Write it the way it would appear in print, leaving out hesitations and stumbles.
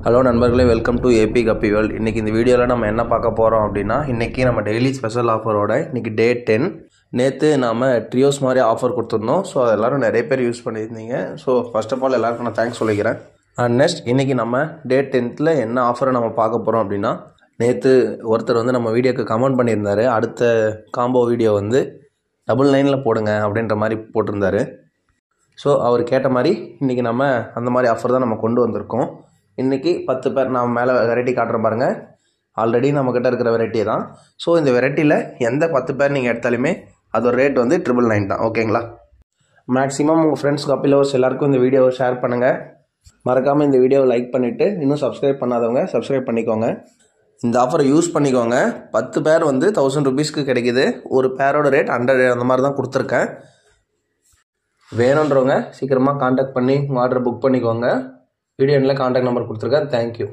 Hello நண்பர்களே, welcome to AB கப்பி world. இன்றைக்கி இந்த வீடியோவில் நம்ம என்ன பார்க்க போகிறோம் அப்படின்னா, இன்றைக்கி நம்ம டெய்லி ஸ்பெஷல் ஆஃபரோட இன்றைக்கி டே 10. நேற்று நாம் ட்ரியோஸ் மாதிரி ஆஃபர் கொடுத்துருந்தோம். ஸோ அது எல்லோரும் நிறைய பேர் யூஸ் பண்ணியிருந்தீங்க. ஸோ ஃபர்ஸ்ட் ஆஃப் ஆல் எல்லாருக்கும் நான் தேங்க்ஸ் சொல்லிக்கிறேன். அண்ட் நெக்ஸ்ட் இன்றைக்கி நம்ம டே 10th என்ன ஆஃபரை நம்ம பார்க்க போகிறோம் அப்படின்னா, நேற்று ஒருத்தர் வந்து நம்ம வீடியோக்கு கமெண்ட் பண்ணியிருந்தார். அடுத்த காம்போ வீடியோ வந்து 99 போடுங்க அப்படின்ற மாதிரி போட்டிருந்தார். ஸோ அவர் கேட்ட மாதிரி இன்றைக்கி நம்ம அந்த மாதிரி ஆஃபர் தான் நம்ம கொண்டு வந்திருக்கோம். இன்றைக்கி 10 பேர் நான் மேலே வெரைட்டி காட்டுறேன் பாருங்கள். ஆல்ரெடி நம்மக்கிட்ட இருக்கிற வெரைட்டி தான். ஸோ இந்த வெரைட்டியில் எந்த 10 பேர் நீங்கள் எடுத்தாலுமே அதோட ரேட் வந்து 999 தான். ஓகேங்களா? மேக்ஸிமம் உங்கள் ஃப்ரெண்ட்ஸ் கப்பி லவர்ஸ் எல்லாருக்கும் இந்த வீடியோவை ஷேர் பண்ணுங்கள். மறக்காமல் இந்த வீடியோவை லைக் பண்ணிவிட்டு இன்னும் சப்ஸ்கிரைப் பண்ணாதவங்க சப்ஸ்கிரைப் பண்ணிக்கோங்க. இந்த ஆஃபரை யூஸ் பண்ணிக்கோங்க. 10 பேர் வந்து 1000 rupeesக்கு கிடைக்குது. ஒரு பேரோட ரேட் 100 அந்த மாதிரி தான் கொடுத்துருக்கேன். வேணுன்றவங்க சீக்கிரமாக காண்டாக்ட் பண்ணி உங்கள் ஆர்டரை புக் பண்ணிக்கோங்க. வீடியோ எண்ணில் காண்டாக்ட் நம்பர் கொடுத்துருக்கேன். தேங்க்யூ.